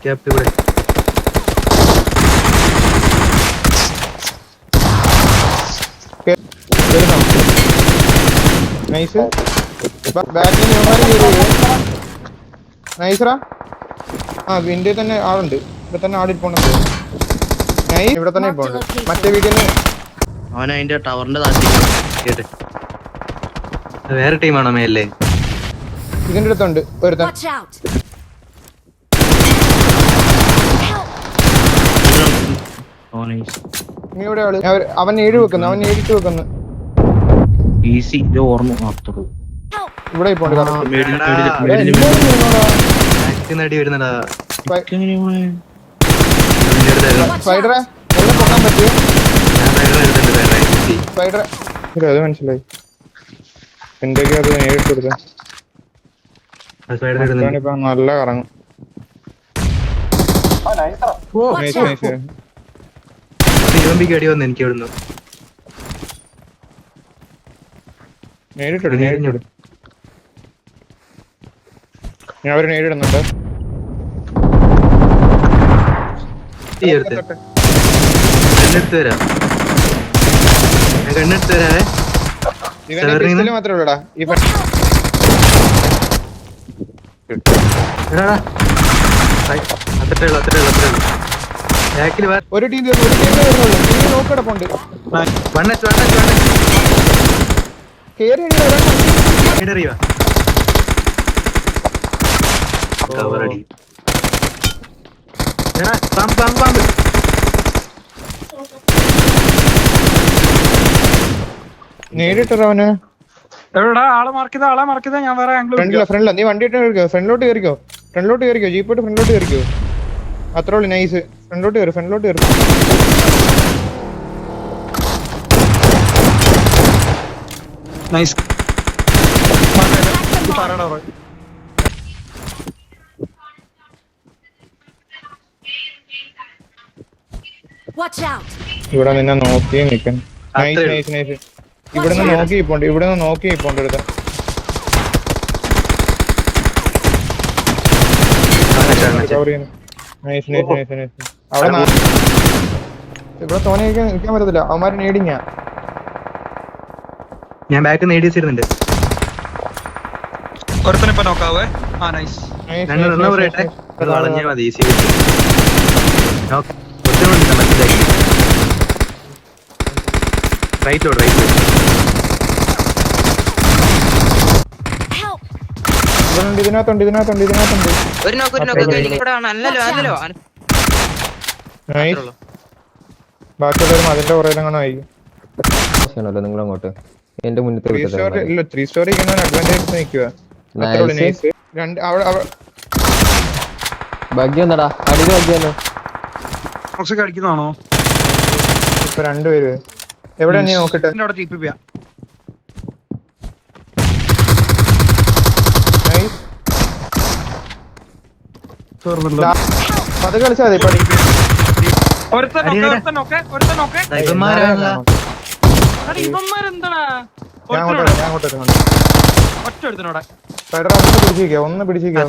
Kept ഇവിടെ nice. ബാക്കിൽ നൈസറാ. ആ വിൻഡോ തന്നെ ആളുണ്ട്. ഇവിടെ തന്നെ ആളിരിപ്പുണ്ട്. നൈസ്. ഇവിടെ തന്നെ ഇപ്പൊ ഉണ്ട്. മറ്റേ വീട്ടിൽ അവൻ അതിന്റെ ടവറിന്റെ താഴെ വേറെ ടീമാണോ മേലേ? ഇതിന്റെ അടുത്തുണ്ട് ഒരുത്തൻ. Watch out! നീ ഇവിടെ ആള്. അവൻ ഏഴ് വെക്കുന്നു. അവൻ ഏഴിട്ട് വെക്കുന്നു. ഈസി ഓർമ്മ മാത്രം ഇവിടെ ഇപ്പൊ നടി വരുന്നടാ. സ്പൈഡറെ എവിടെ പൊക്കാൻ പറ്റുമോ? സ്പൈഡറെ അത് മനസ്സിലായി. എന്തൊക്കെയാ അത് നേരിട്ട് കൊടുത്ത ഇപ്പൊ നല്ല കറങ്ങും. അടി വന്നു എനിക്ക് ഇവിടുന്ന്. നേരിട്ടിട് നേരിട്ടിട്. ഞാൻ അവര് നേരിടുന്നുണ്ട്. കണ്ണെടുത്ത് വരാം. ഞാൻ കണ്ണെടുത്ത് വരാവേ. ഇവന്റെ പിസ്റ്റല് മാത്രമേ ഉള്ളൂടാ. ഒരു ടീം നോക്കിടപ്പുണ്ട്. കേറി നേരിട്ടവന് എവിടാ ആളെ മാർക്ക് ചെയ്ത ഞാൻ വേറെ ഫ്രണ്ടില. നീ വണ്ടി ഇട്ട് ഫ്രണ്ടിലോട്ട് കയറിക്കോ. ജീപ്പോട്ട് ഫ്രണ്ടിലോട്ട് കയറിക്കോ. അത്രേ ഉള്ളു. നൈസ്. ഫ്രണ്ടിലോട്ട് കയറി. നൈസ്. Watch out! ഇവിടെ നിന്നെ നോക്കി നിൽക്കാൻ. നൈസ്. ഇവിടെ നിന്ന് നോക്കി ഇപ്പോണ്ട് എടുത്ത. അവിടെ ഇവിടെ തോനെ നിൽക്കാൻ പറ്റത്തില്ല. അവന്മാര് നേടിഞ്ഞ. ഞാൻ ബാക്ക് നേടി വെച്ചിരുന്നുണ്ട്. ഒരുത്തനിപ്പോ നോക്കാവേ. ആ നൈസ്. പറയട്ടെ വളഞ്ഞാൽ മതി. ഈസി റൈറ്റ് ഇതിനകത്തുണ്ട്. ഒരു നല്ലല്ലോ. നൈസ്. ബാക്കിയുള്ളവരും അതിന്റെ പുറയിലെങ്ങനെ ആയിരിക്കും. നിങ്ങൾ അങ്ങോട്ട് എന്റെ മുന്നിൽ 3 സ്റ്റോറി അഡ്വാൻറ്റേജ് നിൽക്കുക. ഭാഗ്യന്നടാ അടിയിൽ ഭാഗ്യല്ലോ. അടിക്കുന്നതാണോ ഇപ്പൊ രണ്ടുപേര് എവിടെ നീ നോക്കട്ടെ. അത് കളിച്ചാൽ മതി. ഒന്ന് പിടിച്ചിരിക്കുക.